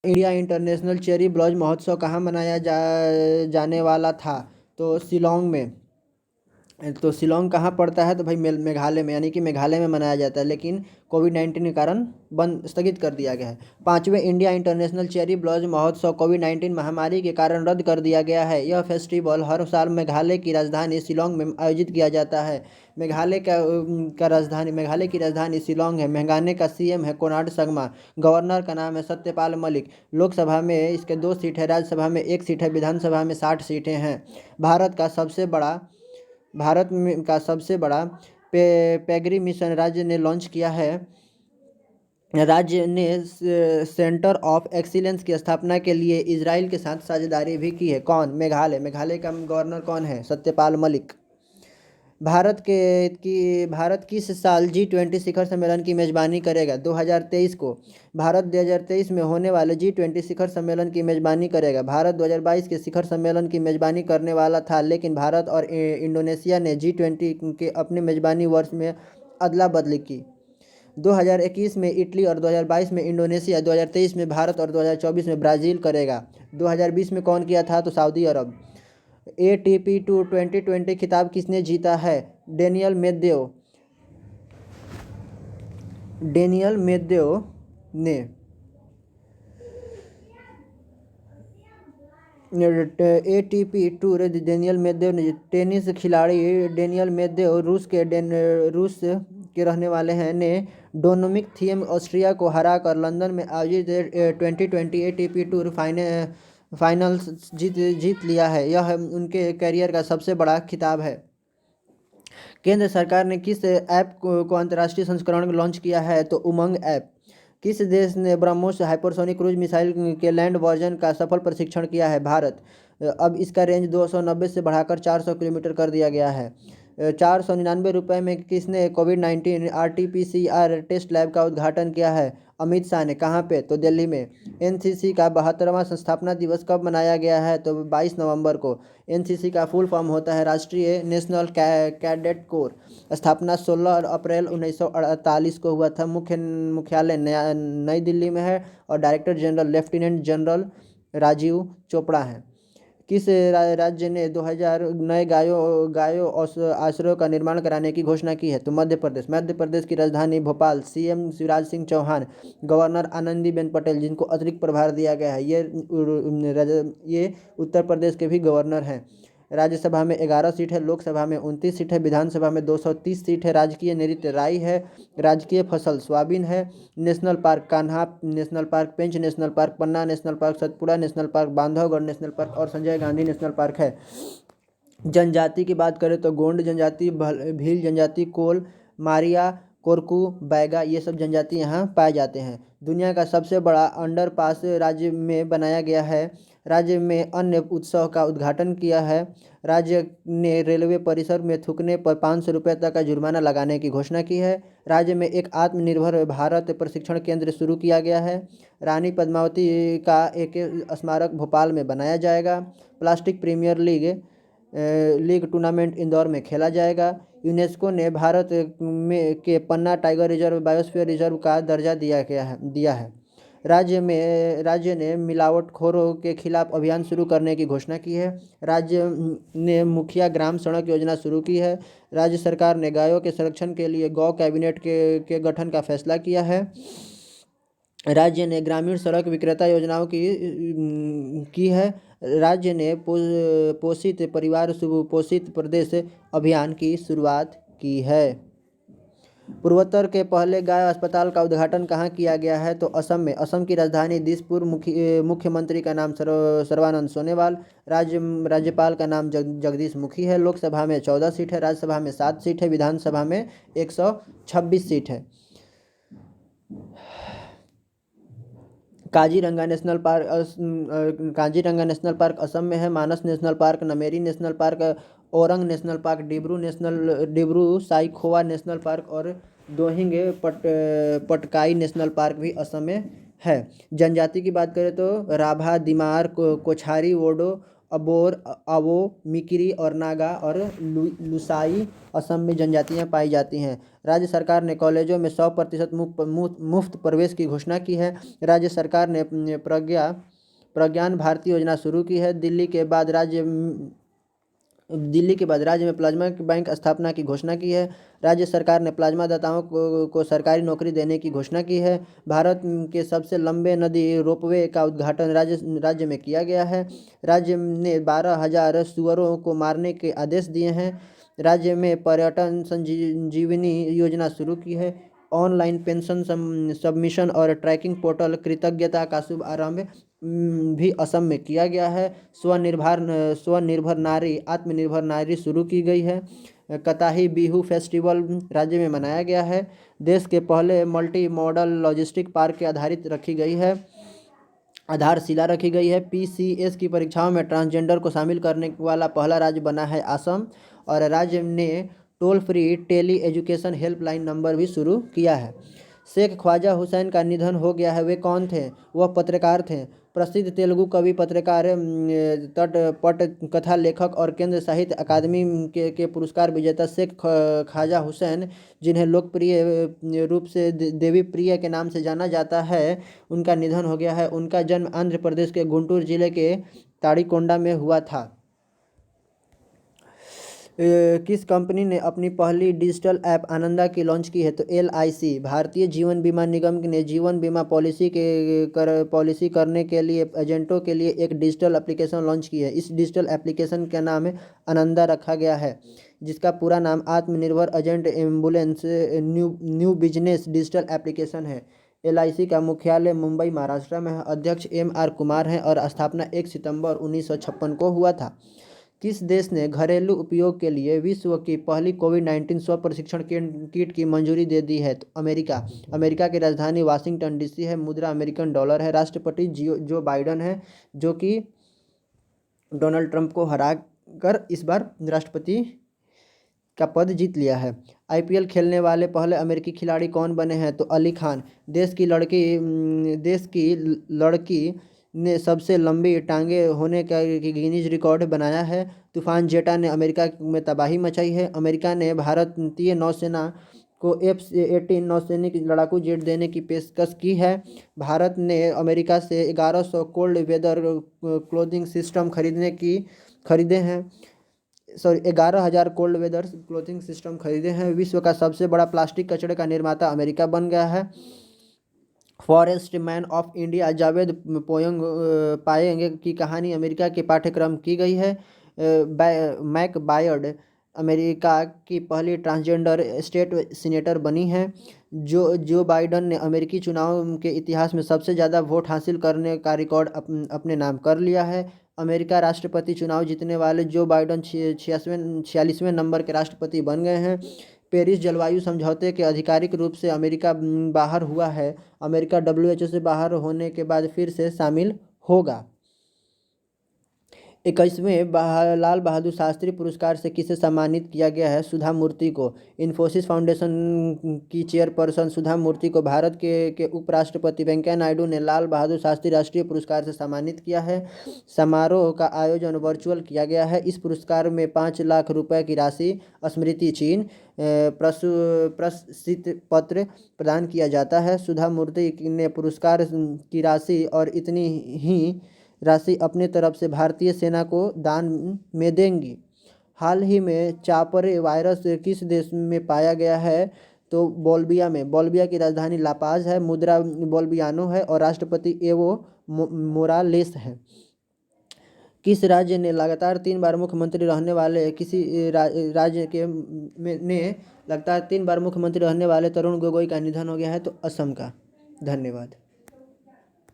India international cherry blossom महोत्सव कहाँ मनाया जाने वाला था? तो शिलोंग में। तो शिलोंग कहाँ पड़ता है? तो भाई मेघालय में, यानी कि मेघालय में मनाया जाता है, लेकिन कोविड-19 के कारण बंद स्थगित कर दिया गया है। 5वें इंडिया इंटरनेशनल चेरी ब्लॉसम महोत्सव कोविड-19 महामारी के कारण रद्द कर दिया गया है। यह फेस्टिवल हर साल मेघालय की राजधानी शिलोंग में आयोजित किया जाता है। मेघालय की राजधानी शिलोंग है। मेघालय का सीएम है कोनराड संगमा। गवर्नर का नाम है सत्यपाल मलिक। लोकसभा में इसके 2 सीट है, राज्यसभा में 1 सीट है, विधानसभा में 60 सीटें हैं। भारत का सबसे बड़ा पेगरी मिशन राज्य ने लॉन्च किया है। राज्य ने सेंटर ऑफ एक्सीलेंस की स्थापना के लिए इजराइल के साथ साझेदारी भी की है। कौन? मेघालय। मेघालय का गवर्नर कौन है? सत्यपाल मलिक। भारत किस साल G20 शिखर सम्मेलन की मेजबानी करेगा? 2023 को। भारत 2023 में होने वाले G20 शिखर सम्मेलन की मेजबानी करेगा। भारत 2022 के शिखर सम्मेलन की मेजबानी करने वाला था, लेकिन भारत और इंडोनेशिया ने G20 के अपने मेजबानी वर्ष में अदला बदली की। 2021 में इटली और 2022 में इंडोनेशिया, 2023 में भारत और 2024 में ब्राज़ील करेगा। 2020 में कौन किया था? तो सऊदी अरब। ATP टू 2020 खिताब किसने जीता है? डेनियल मेदवेदेव ने। ATP टूर डेनियल मेदवेदेव ने। टेनिस खिलाड़ी डेनियल मेदवेदेव रूस के रहने वाले हैं ने डोमिनिक थिएम ऑस्ट्रिया को हराकर लंदन में आयोजित 2020 ATP टूर फाइनल्स जीत लिया है। यह उनके करियर का सबसे बड़ा खिताब है। केंद्र सरकार ने किस ऐप को अंतर्राष्ट्रीय संस्करण लॉन्च किया है? तो उमंग ऐप। किस देश ने ब्रह्मोस हाइपरसोनिक क्रूज मिसाइल के लैंड वर्जन का सफल परीक्षण किया है? भारत। अब इसका रेंज 290 से बढ़ाकर 400 किलोमीटर कर दिया गया है। 499 में किसने कोविड-19 RT-PCR टेस्ट लैब का उद्घाटन किया है? अमित शाह ने। कहाँ पे? तो दिल्ली में। NCC का 72वां संस्थापना दिवस कब मनाया गया है? तो 22 नवंबर को। NCC का फुल फॉर्म होता है राष्ट्रीय नेशनल कैडेट कोर। स्थापना 16 अप्रैल 1948 को हुआ था। मुख्यालय नई दिल्ली में है और director general lieutenant general Rajiv Chopra हैं। किस राज्य ने 2000 नए गायों आश्रयों का निर्माण कराने की घोषणा की है? तो मध्य प्रदेश। मध्य प्रदेश की राजधानी भोपाल। CM शिवराज सिंह चौहान। गवर्नर आनंदीबेन पटेल, जिनको अतिरिक्त प्रभार दिया गया है, ये उत्तर प्रदेश के भी गवर्नर हैं। राज्यसभा में 11 सीट है, लोकसभा में 29 सीट है, विधानसभा में 230 सीट है। राजकीय नृत्य राई है। राजकीय फसल सोयाबीन है। National park Kanha national park, Pench national park, Panna national park, Satpura national park, Bandhavgarh national park और संजय गांधी नेशनल पार्क है। जनजाति की बात करें तो गोंड जनजाति, भील जनजाति, कोल, मारिया, कोरकू, बैगा, ये सब जनजाति यहाँ पाए जाते हैं। दुनिया का सबसे बड़ा अंडरपास राज्य में बनाया गया है। राज्य में अन्य उत्सव का उद्घाटन किया है। राज्य ने रेलवे परिसर में थूकने पर 500 रुपये तक का जुर्माना लगाने की घोषणा की है। राज्य में एक आत्मनिर्भर भारत प्रशिक्षण केंद्र शुरू किया गया है। रानी पद्मावती का एक स्मारक भोपाल में बनाया जाएगा। Plastic premier league tournament Indore में खेला जाएगा। यूनेस्को ने भारत में के Panna tiger reserve biosphere reserve का दर्जा दिया है। राज्य ने मिलावटखोरों के खिलाफ अभियान शुरू करने की घोषणा की है। राज्य ने मुखिया ग्राम सड़क योजना शुरू की है। राज्य सरकार ने गायों के संरक्षण के लिए गौ कैबिनेट के गठन का फैसला किया है। राज्य ने ग्रामीण सड़क विक्रेता योजनाओं की है। राज्य ने पोषित परिवार सुपोषित प्रदेश अभियान की शुरुआत की है। पूर्वोत्तर के पहले गाय अस्पताल का उद्घाटन कहाँ किया गया है? तो असम में। असम की राजधानी दिसपुर। मुख्यमंत्री का नाम सर्बानंद सोनोवाल। राज्यपाल का नाम जगदीश मुखी है। लोकसभा में 14 सीट है, राज्यसभा में 7 सीट है, विधानसभा में 126 सीट है। काजीरंगा नेशनल पार्क असम में है। Manas national park, Nameri national park, Orang national park, Dibru Saikhowa national park और दोहिंग पटकाई नेशनल पार्क भी असम में है। जनजाति की बात करें तो राभा, दिमार, कोछारी, वोडो अबोर, आवो, मिकिरी और नागा और लुसाई असम में जनजातियां पाई जाती हैं। राज्य सरकार ने कॉलेजों में 100% मुफ्त प्रवेश की घोषणा की है। राज्य सरकार ने प्रज्ञान भारती योजना शुरू की है। दिल्ली के बाद राज्य में प्लाज्मा बैंक स्थापना की घोषणा की है। राज्य सरकार ने प्लाज्मा दाताओं को सरकारी नौकरी देने की घोषणा की है। भारत के सबसे लंबे नदी रोपवे का उद्घाटन राज्य में किया गया है। राज्य ने 12,000 सुअरों को मारने के आदेश दिए हैं। राज्य में पर्यटन संजीवनी योजना शुरू की है। ऑनलाइन पेंशन सबमिशन और ट्रैकिंग पोर्टल कृतज्ञता का शुभारंभ भी असम में किया गया है। स्वनिर्भर नारी आत्मनिर्भर नारी शुरू की गई है। कताही बिहू फेस्टिवल राज्य में मनाया गया है। देश के पहले मल्टी मॉडल लॉजिस्टिक पार्क की आधारशिला रखी गई है। PCS की परीक्षाओं में ट्रांसजेंडर को शामिल करने वाला पहला राज्य बना है असम। और राज्य ने toll free tele education helpline number भी शुरू किया है। शेख ख्वाजा हुसैन का निधन हो गया है। वे कौन थे? वह पत्रकार थे। प्रसिद्ध तेलुगु कवि, पत्रकार, तटपट कथा लेखक और केंद्र साहित्य अकादमी के पुरस्कार विजेता शेख ख्वाजा हुसैन, जिन्हें लोकप्रिय रूप से देवी प्रिय के नाम से जाना जाता है, उनका निधन हो गया है। उनका जन्म आंध्र प्रदेश के गुंटूर जिले के ताड़ीकोंडा में हुआ था। किस कंपनी ने अपनी पहली डिजिटल ऐप आनंदा की लॉन्च की है? तो LIC, भारतीय जीवन बीमा निगम ने जीवन बीमा पॉलिसी करने के लिए एजेंटों के लिए एक डिजिटल एप्लीकेशन लॉन्च की है। इस डिजिटल एप्लीकेशन का नाम आनंदा रखा गया है, जिसका पूरा नाम आत्मनिर्भर agent ambulance new business digital application है। LIC का मुख्यालय मुंबई, महाराष्ट्र में है। अध्यक्ष MR कुमार हैं और स्थापना 1 सितंबर 1956 को हुआ था। किस देश ने घरेलू उपयोग के लिए विश्व की पहली कोविड-19 स्व प्रशिक्षण किट की मंजूरी दे दी है? तो अमेरिका। अमेरिका की राजधानी वाशिंगटन DC है। मुद्रा अमेरिकन डॉलर है। राष्ट्रपति जो बाइडन है, जो कि डोनाल्ड ट्रंप को हरा कर इस बार राष्ट्रपति का पद जीत लिया है। IPL खेलने वाले पहले अमेरिकी खिलाड़ी कौन बने हैं? तो अली खान। देश की लड़की ने सबसे लंबी टांगे होने का गिनीज रिकॉर्ड बनाया है। तूफान जेटा ने अमेरिका में तबाही मचाई है। अमेरिका ने भारतीय नौसेना को F-18 नौसैनिक लड़ाकू जेट देने की पेशकश की है। भारत ने अमेरिका से 1100 कोल्ड वेदर क्लोथिंग सिस्टम खरीदे हैं। 11,000 कोल्ड वेदर क्लोथिंग सिस्टम खरीदे हैं। विश्व का सबसे बड़ा प्लास्टिक कचरे का निर्माता अमेरिका बन गया है। Forest man of India Javed Payeng की कहानी अमेरिका के पाठ्यक्रम की गई है। मैक बायर्ड अमेरिका की पहली ट्रांसजेंडर स्टेट सीनेटर बनी है। जो बाइडन ने अमेरिकी चुनाव के इतिहास में सबसे ज़्यादा वोट हासिल करने का रिकॉर्ड अपने नाम कर लिया है। अमेरिका राष्ट्रपति चुनाव जीतने वाले जो बाइडन 46वें नंबर के राष्ट्रपति बन गए हैं। पेरिस जलवायु समझौते के आधिकारिक रूप से अमेरिका बाहर हुआ है। अमेरिका WHO से बाहर होने के बाद फिर से शामिल होगा। 21वें लाल बहादुर शास्त्री पुरस्कार से किसे सम्मानित किया गया है? सुधा मूर्ति को। इन्फोसिस फाउंडेशन की चेयरपर्सन सुधा मूर्ति को भारत के उपराष्ट्रपति वेंकैया नायडू ने लाल बहादुर शास्त्री राष्ट्रीय पुरस्कार से सम्मानित किया है। समारोह का आयोजन वर्चुअल किया गया है। इस पुरस्कार में 5 लाख रुपए की राशि स्मृति चिन्ह, प्रशस्ति पत्र प्रदान किया जाता है। सुधा मूर्ति ने पुरस्कार की राशि और इतनी ही राशि अपने तरफ से भारतीय सेना को दान में देंगी। हाल ही में चापरे वायरस किस देश में पाया गया है? तो बोल्विया में। बोल्विया की राजधानी लापाज है। मुद्रा बोल्वियानो है और राष्ट्रपति एवो मोरालेस है। किस राज्य ने लगातार 3 बार मुख्यमंत्री रहने वाले लगातार 3 बार मुख्यमंत्री रहने वाले तरुण गोगोई का निधन हो गया है? तो असम का। धन्यवाद।